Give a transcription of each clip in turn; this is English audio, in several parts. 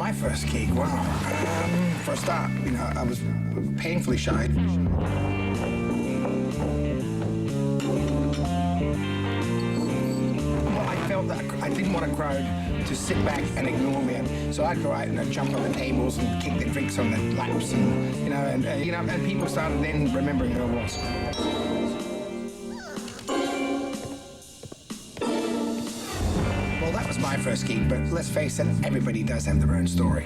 My first gig, wow. For a start, you know, I was painfully shy. Well, I felt that I didn't want a crowd to sit back and ignore me, and so I'd go out and I'd jump on the tables and kick the drinks on the laps, and and people started then remembering who I was. Well, that was my first gig, but let's face it, everybody does have their own story.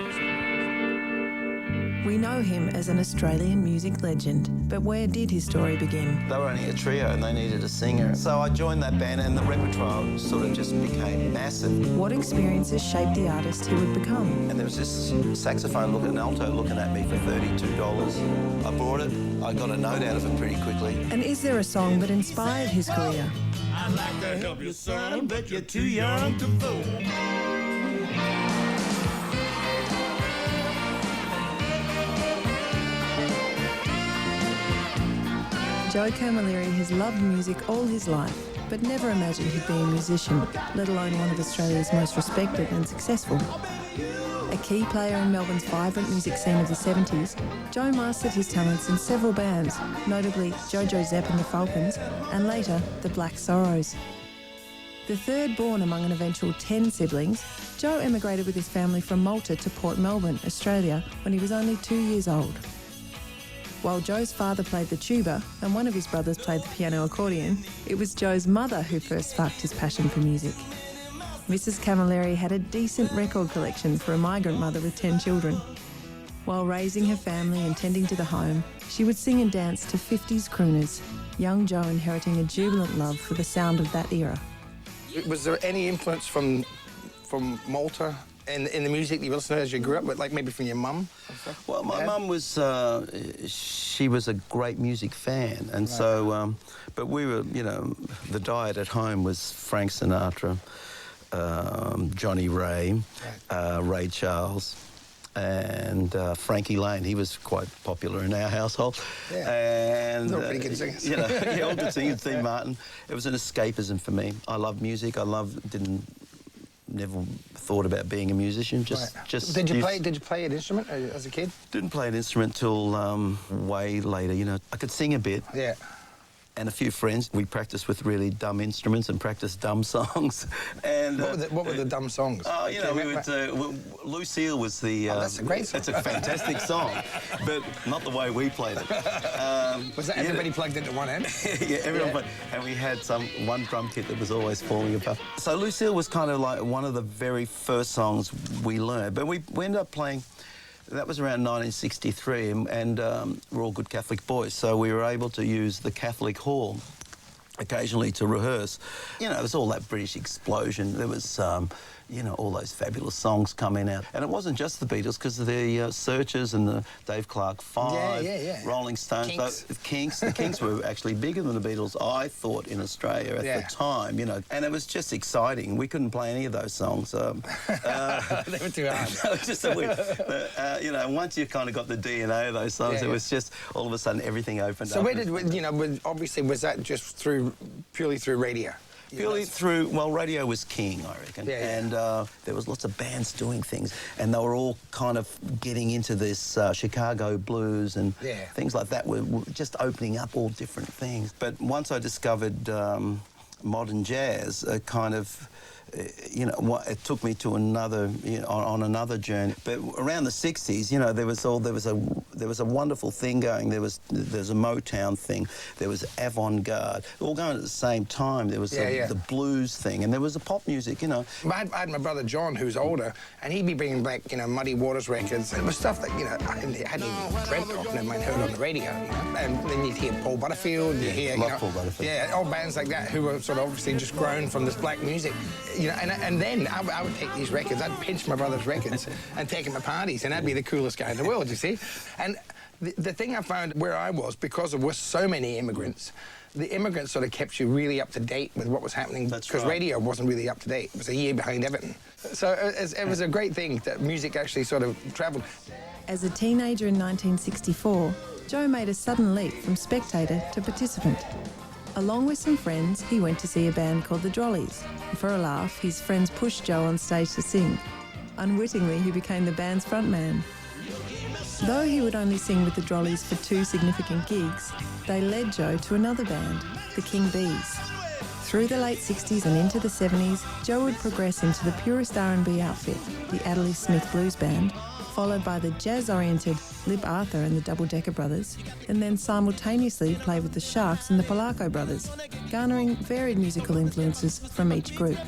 We know him as an Australian music legend, but where did his story begin? They were only a trio and they needed a singer. So I joined that band and the repertoire sort of just became massive. What experiences shaped the artist he would become? And there was this saxophone looking, an alto looking at me for $32. I bought it, I got a note out of it pretty quickly. And is there a song that inspired his career? I'd like to help you, son, but you're too young to fool. Joe Camilleri has loved music all his life, but never imagined he'd be a musician, let alone one of Australia's most respected and successful. A key player in Melbourne's vibrant music scene of the 70s, Joe mastered his talents in several bands, notably Jojo Zepp and the Falcons, and later the Black Sorrows. The third born among an eventual 10 siblings, Joe emigrated with his family from Malta to Port Melbourne, Australia, when he was only 2 years old. While Joe's father played the tuba and one of his brothers played the piano accordion, it was Joe's mother who first sparked his passion for music. Mrs. Camilleri had a decent record collection for a migrant mother with 10 children. While raising her family and tending to the home, she would sing and dance to 50s crooners, young Joe inheriting a jubilant love for the sound of that era. Was there any influence from Malta in the music you listened to as you grew up, but like maybe from your mum? Well, my mum was, she was a great music fan, and right. so, but we were, you know, the diet at home was Frank Sinatra, Johnny Ray, right. Ray Charles, and Frankie Lane. He was quite popular in our household. Yeah. And they're all pretty good singers. You know, yeah, all good singers. Dean Martin. It was an escapism for me. I love music. Never thought about being a musician. Just. Did you play an instrument as a kid? Didn't play an instrument till way later. You know, I could sing a bit. Yeah. And a few friends. We practiced with really dumb instruments and practiced dumb songs. And what were the dumb songs? Oh, you know, we would. Lucille was the. That's a great song. It's a fantastic song, but not the way we played it. Was that everybody plugged into one end? Yeah, everyone. Yeah. And we had one drum kit that was always falling apart. So Lucille was kind of like one of the very first songs we learned, but we ended up playing. That was around 1963, and we're all good Catholic boys, so we were able to use the Catholic hall occasionally to rehearse. You know, it was all that British explosion. There was, you know, all those fabulous songs coming out. And it wasn't just the Beatles, because the Searchers and the Dave Clark Five, Rolling Stones, Kinks. The Kinks were actually bigger than the Beatles, I thought, in Australia at the time, you know. And it was just exciting. We couldn't play any of those songs. They were too hard. It was just so weird. You know, once you kind of got the DNA of those songs, it was just, all of a sudden, everything opened up. So where did, you know, obviously, was that just purely through radio? Purely through, well, radio was king, I reckon. Yeah. And there was lots of bands doing things, and they were all kind of getting into this Chicago blues and things like that. Were just opening up all different things. But once I discovered modern jazz, kind of, you know, it took me to another, you know, on another journey. But around the 60s, you know, there was a wonderful thing going. There's a Motown thing. There was avant-garde, all going at the same time. There was the blues thing, and there was the pop music, you know. I had my brother John, who's older, and he'd be bringing back, you know, Muddy Waters records. It was stuff that, you know, I hadn't even dreamt of, never mind heard on the radio. You know? And then you'd hear Paul Butterfield, you hear, you know, Paul Butterfield. Yeah, old bands like that who were sort of obviously just grown from this black music. You know, and then I would take these records, I'd pinch my brother's records and take them to parties, and I'd be the coolest guy in the world, you see. And the thing I found where I was, because there were so many immigrants, the immigrants sort of kept you really up to date with what was happening, because radio wasn't really up to date. It was a year behind everything. So it was a great thing that music actually sort of travelled. As a teenager in 1964, Joe made a sudden leap from spectator to participant. Along with some friends, he went to see a band called the Drollies. For a laugh, his friends pushed Joe on stage to sing. Unwittingly, he became the band's frontman. Though he would only sing with the Drollies for 2 significant gigs, they led Joe to another band, the King Bees. Through the late 60s and into the 70s, Joe would progress into the purest R&B outfit, the Adderley Smith Blues Band, followed by the jazz-oriented Lib Arthur and the Double Decker Brothers, and then simultaneously play with the Sharks and the Polacco Brothers, garnering varied musical influences from each group.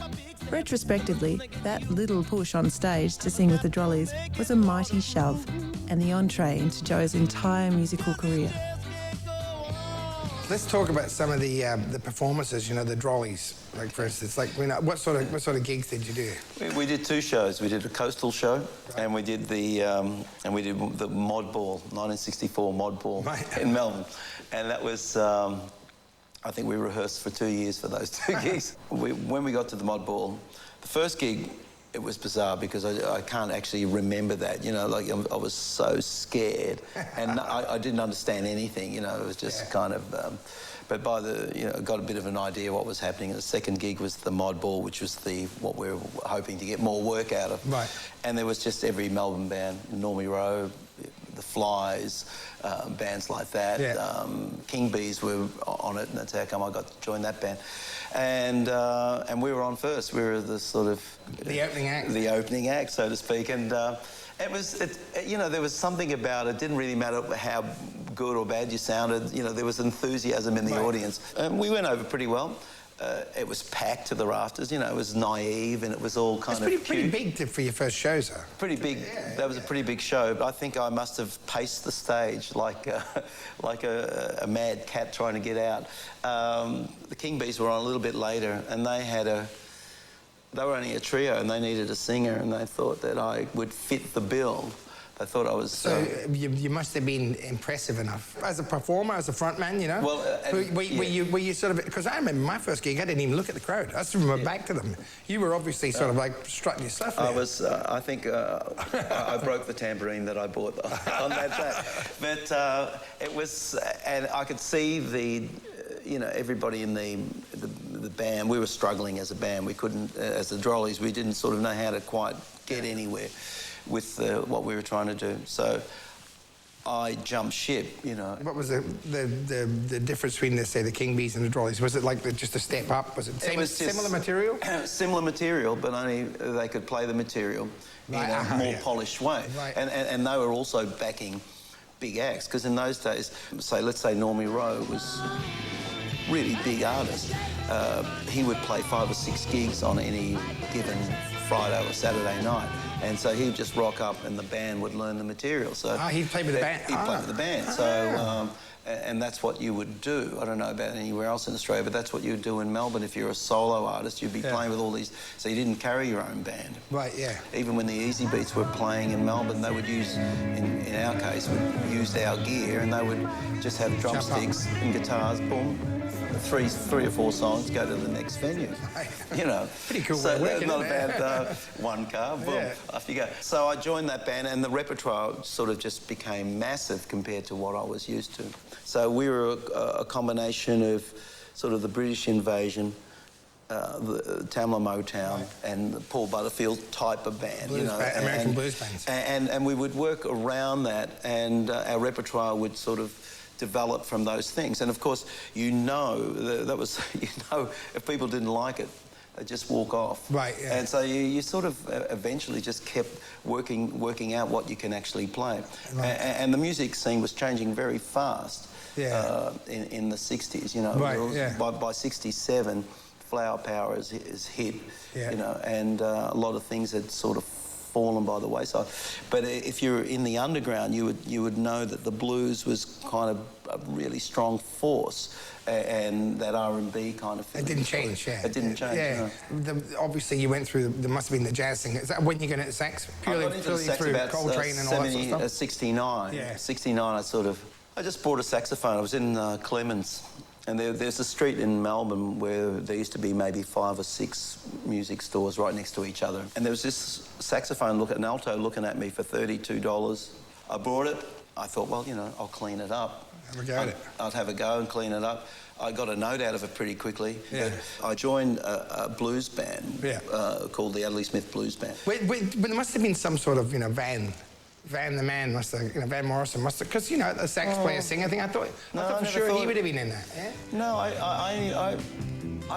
Retrospectively, that little push on stage to sing with the Drollies was a mighty shove and the entree into Joe's entire musical career. Let's talk about some of the performances, you know, the Drollies. Like, for instance, like, you know, what sort of gigs did you do? We did 2 shows. We did a coastal show, right, and we did the Mod Ball, 1964 Mod Ball, right, in Melbourne, and that was. I think we rehearsed for 2 years for those 2 gigs. When we got to the Mod Ball, the first gig, it was bizarre because I can't actually remember that, you know, like I was so scared and I didn't understand anything, you know, it was just kind of, but by the, you know, got a bit of an idea what was happening. And the second gig was the Mod Ball, which was what we were hoping to get more work out of. Right. And there was just every Melbourne band, Normie Rowe, the Flies, bands like that. Yeah. King Bees were on it, and that's how come I got to join that band. And we were on first. We were the sort of the opening act. The opening act, so to speak. And you know, there was something about it. Didn't really matter how good or bad you sounded. You know, there was enthusiasm in the audience. And we went over pretty well. It was packed to the rafters, you know, it was naive and it was all kind of cute. Pretty big for your first shows, though. Pretty big. Yeah, that was a pretty big show, but I think I must have paced the stage like a mad cat trying to get out. The King Bees were on a little bit later, and they were only a trio and they needed a singer, and they thought that I would fit the bill. I thought I was... So you must have been impressive enough. As a performer, as a frontman, you know? Well, were you sort of... Because I remember my first gig, I didn't even look at the crowd. I stood with my back to them. You were obviously sort of like strutting your stuff there. I was... I think I broke the tambourine that I bought on that day. But it was... And I could see the... You know, everybody in the band, we were struggling as a band. We couldn't... As the Drollies, we didn't sort of know how to quite get anywhere with what we were trying to do. So I jumped ship, you know. What was the difference between, let's say, the King Bees and the Drollies? Was it like just a step up? Was it similar material? Similar material, but only they could play the material in a more polished way. Right. And they were also backing big acts, because in those days, let's say Normie Rowe was really big artist. He would play 5 or 6 gigs on any given Friday or Saturday night. And so he'd just rock up and the band would learn the material. So he'd play with the band? He'd play with the band. So, and that's what you would do. I don't know about anywhere else in Australia, but that's what you would do in Melbourne. If you're a solo artist, you'd be playing with all these... So you didn't carry your own band. Right, yeah. Even when the Easy Beats were playing in Melbourne, they would use, in our case, would use our gear, and they would just have drumsticks and guitars, boom, three or 4 songs, go to the next venue. You know. Pretty cool. So not a bad 1 car, boom, off you go. So I joined that band, and the repertoire sort of just became massive compared to what I was used to. So we were a combination of sort of the British Invasion, the Tamla Motown, and the Paul Butterfield type of band, blues, you know, American blues bands. And we would work around that, and our repertoire would sort of develop from those things. And of course, you know, if people didn't like it, they just walk off. Right, yeah. And so you sort of eventually just kept working out what you can actually play. Right. And the music scene was changing very fast in the 60s, you know. Right, by 67, Flower Power is hit, you know, and a lot of things had sort of fallen by the wayside. But if you're in the underground, you would know that the blues was kind of a really strong force, and that R&B kind of thing. It didn't change, It didn't change, yeah. Obviously, you went through, there must have been the jazz thing. Is that when you got into sax? Purely through about Coltrane and all that sort of stuff? 69. Yeah. 69, I just bought a saxophone. I was in Clements. And there's a street in Melbourne where there used to be maybe 5 or 6 music stores right next to each other. And there was this saxophone, an alto looking at me for $32. I bought it. I thought, well, you know, I'll clean it up. I'd have a go and clean it up. I got a note out of it pretty quickly. Yeah. I joined a blues band called the Adley Smith Blues Band. But there must have been some sort of, Van the man must have, Van Morrison must have, because, the sax player singer thing, I thought for sure he would have been in that. Yeah? No, I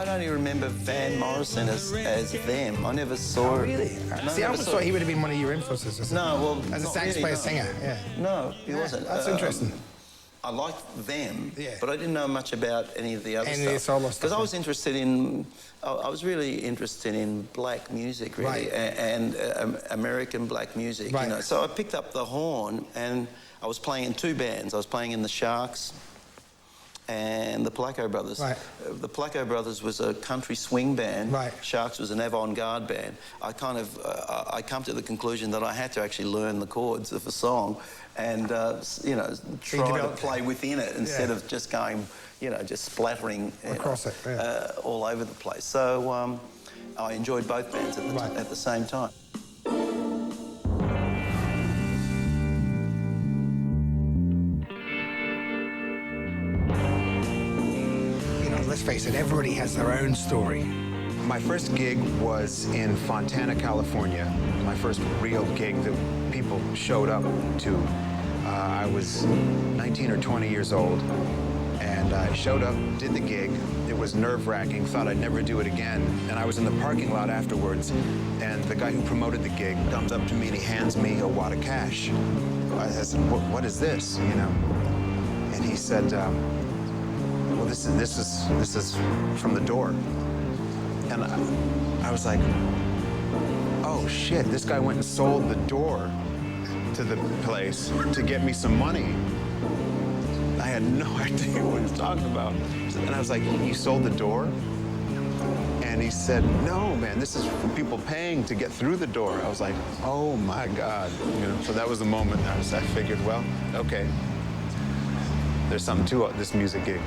only remember Van Morrison as them. I never saw it. Really? No, See, I always thought he would have been one of your influences. No, well, as a sax player singer, yeah. No, he wasn't. That's interesting. I liked them, but I didn't know much about any of the other stuff. Solo stuff. Because I was interested in, I was really interested in black music, really, and American black music. Right. So I picked up the horn, and I was playing in two bands. I was playing in the Sharks and the Placco Brothers. Right. The Placco Brothers was a country swing band. Right. Sharks was an avant-garde band. I come to the conclusion that I had to actually learn the chords of a song and, try to play within it instead of just going, just splattering across it, all over the place. So I enjoyed both bands at the same time. Let's face it, everybody has their own story. My first gig was in Fontana, California. My first real gig that people showed up to. I was 19 or 20 years old, and I showed up, did the gig. It was nerve-wracking, thought I'd never do it again. And I was in the parking lot afterwards, and the guy who promoted the gig comes up to me and he hands me a wad of cash. I said, what is this, And he said, well, this is from the door. And I was like, oh shit, this guy went and sold the door to the place to get me some money. I had no idea what he was talking about. And I was like, you sold the door? And he said, no, man, this is for people paying to get through the door. I was like, oh my God. So that was the moment I figured, well, okay, there's something to this music gig.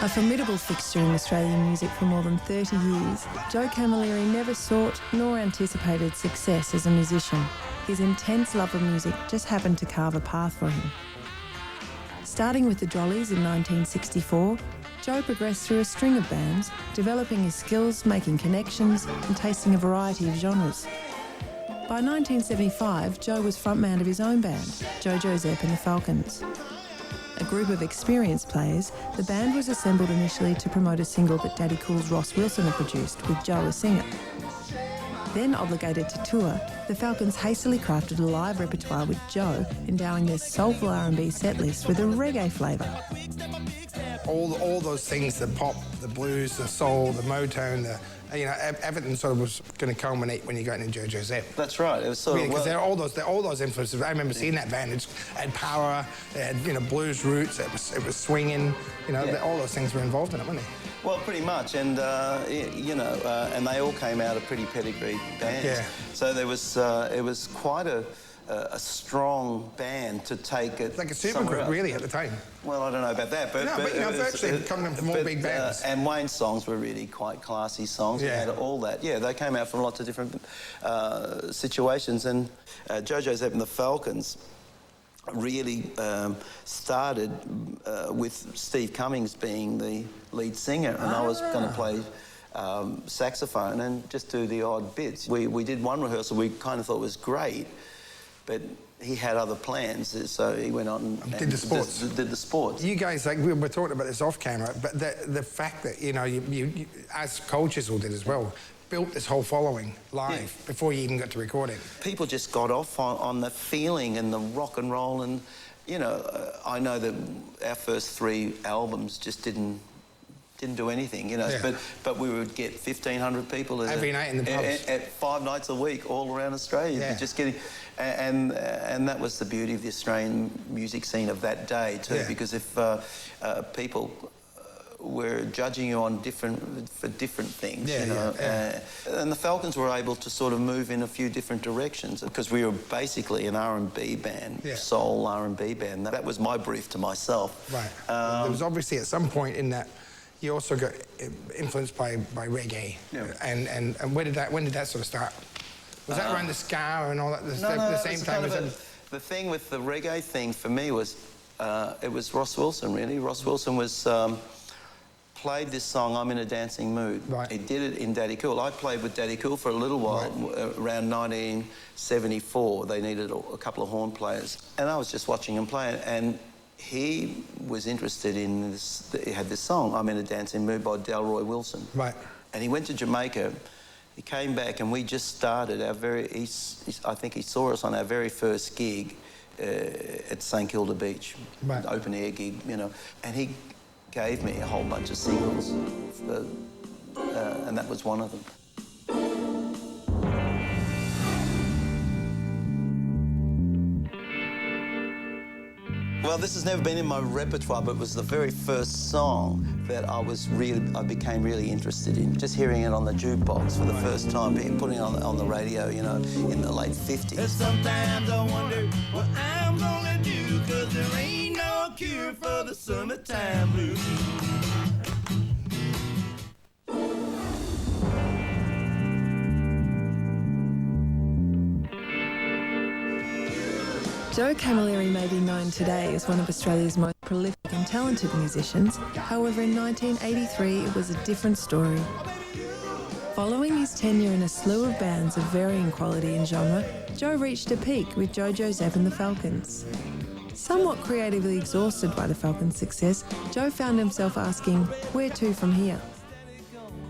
A formidable fixture in Australian music for more than 30 years, Joe Camilleri never sought nor anticipated success as a musician. His intense love of music just happened to carve a path for him. Starting with the Drollies in 1964, Joe progressed through a string of bands, developing his skills, making connections, and tasting a variety of genres. By 1975, Joe was frontman of his own band, Jojo Zepp and the Falcons. A group of experienced players, the band was assembled initially to promote a single that Daddy Cool's Ross Wilson had produced, with Joe as singer. Then obligated to tour, the Falcons hastily crafted a live repertoire with Joe, endowing their soulful R&B setlist with a reggae flavour. All those things, the pop, the blues, the soul, the Motown, everything sort of was going to culminate when you got into Jojo Zepp. That's right. It was sort of because they're all those influences. I remember seeing that band. It had power, it had blues roots. It was swinging. All those things were involved in it, weren't they? Well, pretty much, and and they all came out of pretty pedigreed bands. Yeah. So there was it was quite a strong band to take it. Like a supergroup, really, at the time. Well, I don't know about that, but virtually coming from all big bands. And Wayne's songs were really quite classy songs. Yeah. We had all that. Yeah, they came out from lots of different situations, and Jojo Zepp and the Falcons really started with Steve Cummings being the lead singer, and I was going to play saxophone and just do the odd bits. We did one rehearsal we kind of thought was great, but he had other plans, so he went on and did the sports. Did the sports. You guys, we were talking about this off camera, but the fact that you as coaches all did as well, built this whole following live before you even got to recording. People just got off on the feeling and the rock and roll, and I know that our first 3 albums just didn't do anything, but we would get 1,500 people every night in the pubs at 5 nights a week all around Australia. Yeah. Just getting, and that was the beauty of the Australian music scene of that day too, because if people were judging you on for different things, and the Falcons were able to sort of move in a few different directions because we were basically an R&B band, soul R&B band. That was my brief to myself. Right. There was obviously at some point in that you also got influenced by reggae. Yeah. And when did that sort of start? Was that around the ska and all that? The same time as the thing with the reggae thing for me was it was Ross Wilson, really. Ross Wilson was played this song, I'm in a Dancing Mood. Right. He did it in Daddy Cool. I played with Daddy Cool for a little while, around 1974. They needed a couple of horn players. And I was just watching him play, and he was interested in this. He had this song, I'm in a Dancing Mood, by Delroy Wilson. Right. And he went to Jamaica. He came back, and we just started our I think he saw us on our very first gig at St Kilda Beach, right. Open air gig, you know. And he gave me a whole bunch of singles, and that was one of them. Well, this has never been in my repertoire, but it was the very first song that I became really interested in. Just hearing it on the jukebox for the first time, putting it on the radio, you know, in the late 50s. And sometimes I wonder what I'm gonna do, 'cause there ain't no cure for the summertime blues. Joe Camilleri may be known today as one of Australia's most prolific and talented musicians. However, in 1983, it was a different story. Following his tenure in a slew of bands of varying quality and genre, Joe reached a peak with Jojo Zep and the Falcons. Somewhat creatively exhausted by the Falcons' success, Joe found himself asking, where to from here?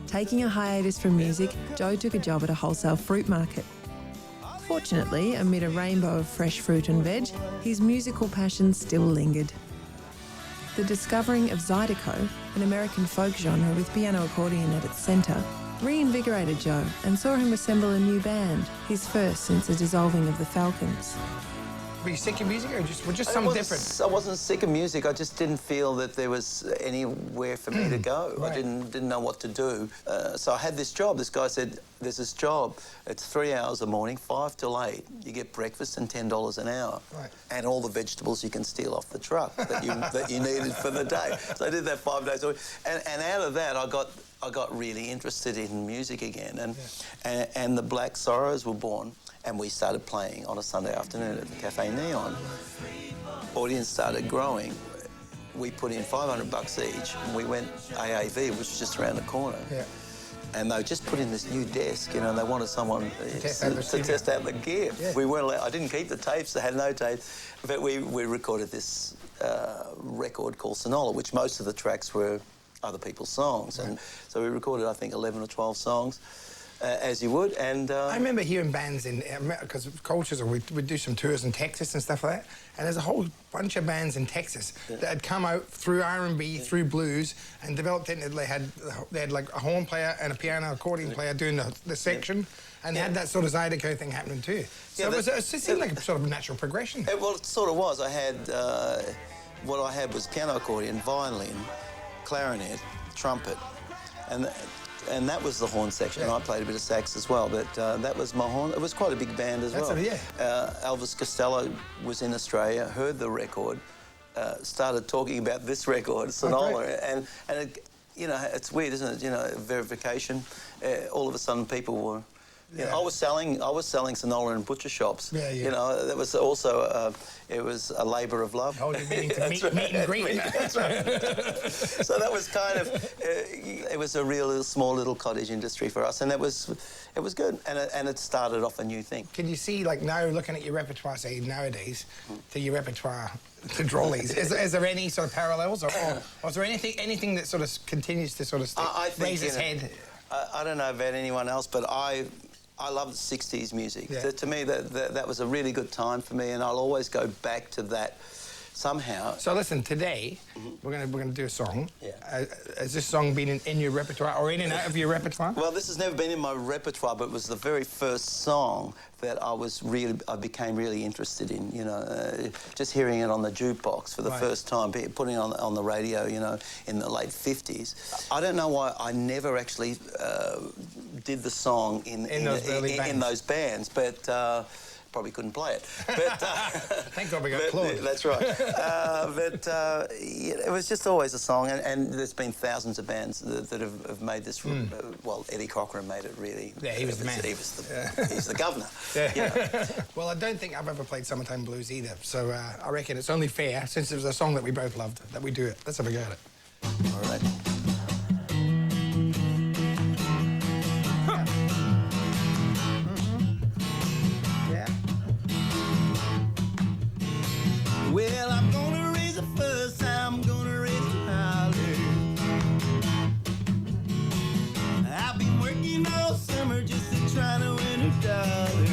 Taking a hiatus from music, Joe took a job at a wholesale fruit market. Fortunately, amid a rainbow of fresh fruit and veg, his musical passion still lingered. The discovering of Zydeco, an American folk genre with piano accordion at its centre, reinvigorated Joe and saw him assemble a new band, his first since the dissolving of the Falcons. Were you sick of music or just something different? I wasn't sick of music. I just didn't feel that there was anywhere for me to go. Right. I didn't know what to do. So I had this job. This guy said, there's this job. It's 3 hours a morning, 5 till 8. You get breakfast and $10 an hour. Right. And all the vegetables you can steal off the truck that you needed for the day. So I did that 5 days a week. And out of that, I got really interested in music again. And the Black Sorrows were born. And we started playing on a Sunday afternoon at the Cafe Neon. Audience started growing. We put in $500 each, and we went AAV, which was just around the corner. Yeah. And they just put in this new desk, you know, and they wanted someone to test out the gear. Yeah. We weren't allowed, I didn't keep the tapes, they had no tapes, but we recorded this record called Sonola, which most of the tracks were other people's songs. Right. And so we recorded, I think, 11 or 12 songs. As you would, and... I remember hearing bands because Cultures, we'd do some tours in Texas and stuff like that, and there's a whole bunch of bands in Texas that had come out through R&B, through blues, and developed into, they had like a horn player and a piano accordion player doing the section, and they had that sort of Zydeco thing happening too. So it seemed like a sort of natural progression. Well, it sort of was. I had, what I had was piano accordion, violin, clarinet, trumpet, and that was the horn section. Yeah. And I played a bit of sax as well, but that was my horn. It was quite a big band as well. Elvis Costello was in Australia, heard the record, started talking about this record, Sonola, and it, you know, it's weird, isn't it? You know, verification. All of a sudden, people were. You know, I was selling Sonola in butcher shops. Yeah, yeah. You know, that was also it was a labour of love. Oh, you're meeting to meet and greet. That's right. So that was kind of it was a real small little cottage industry for us, and it was good, and it started off a new thing. Can you see, like now, looking at your repertoire, say nowadays, to your repertoire to Drollies, is there any sort of parallels, or is there anything that sort of continues to sort of raise its head? I don't know about anyone else, but I love the 60s music. Yeah. To me, that was a really good time for me, and I'll always go back to that somehow. So listen, today we're gonna do a song. Yeah. Has this song been in your repertoire or in and out of your repertoire? Well, this has never been in my repertoire, but it was the very first song that I became really interested in. You know, just hearing it on the jukebox for the first time, putting it on the radio. You know, in the late 50s. I don't know why I never actually did the song in those bands, but probably couldn't play it. But thank God we got Claude. That's right. Yeah, it was just always a song, and there's been thousands of bands that have made this. Well, Eddie Cochran made it really. Yeah, he was the man. He's the governor. Yeah. You know. Well, I don't think I've ever played Summertime Blues either, so I reckon it's only fair, since it was a song that we both loved, that we do it. Let's have a go at it. All right. Yeah. Well, I'm gonna raise a fuss, I'm gonna raise a holler. I've been working all summer just to try to win a dollar.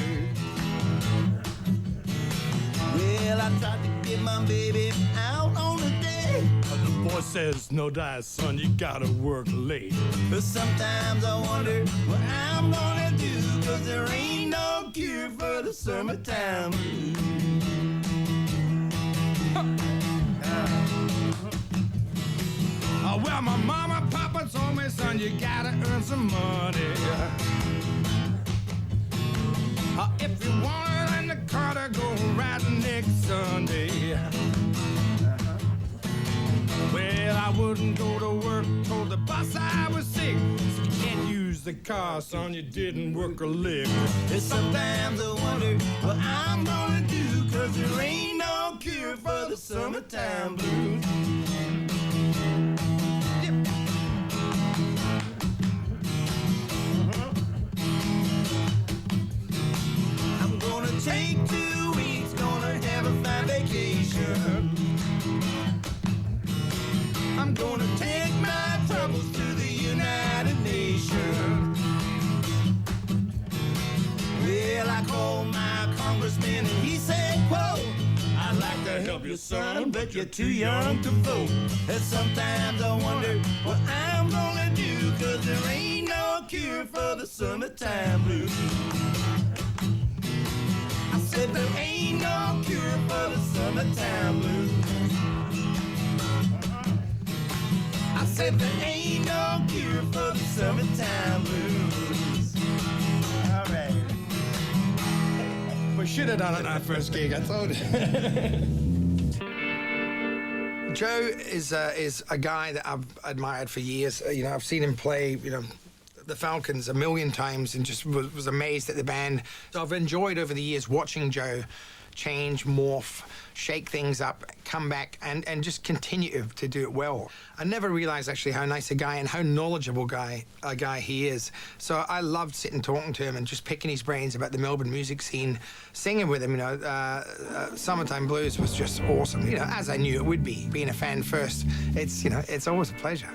Well, I tried to get my baby out on a day. The boy says, no dice, son, you gotta work late. But sometimes I wonder what I'm gonna do, 'cause there ain't no cure for the summertime blues. Well, my mama and papa told me, son, you gotta earn some money. If you want it in the car to go riding next Sunday. Well, I wouldn't go to work, told the boss I was sick. So you can't use the car, son, you didn't work a lick. And sometimes I wonder what I'm gonna do, 'cause there ain't no cure for the summertime blues. I'm gonna take 2 weeks, gonna have a fine vacation. I'm gonna take my troubles to the United Nations. Well, I called my congressman and he said, quote, I'd like to help you, son, but you're too young to vote. And sometimes I wonder what I'm gonna do, 'cause there ain't no cure for the summertime blues. I said there ain't no cure for the summertime blues. I said there ain't no cure for the summertime blues. All right. We should have done it our first gig, I told you. Joe is a guy that I've admired for years. You know, I've seen him play, you know, the Falcons a million times and just was amazed at the band. So I've enjoyed over the years watching Joe change, morph, shake things up, come back, and just continue to do it well. I never realized actually how nice a guy and how knowledgeable a guy he is. So I loved sitting talking to him and just picking his brains about the Melbourne music scene, singing with him. You know, Summertime Blues was just awesome. You know, as I knew it would be, being a fan first. It's, you know, it's always a pleasure.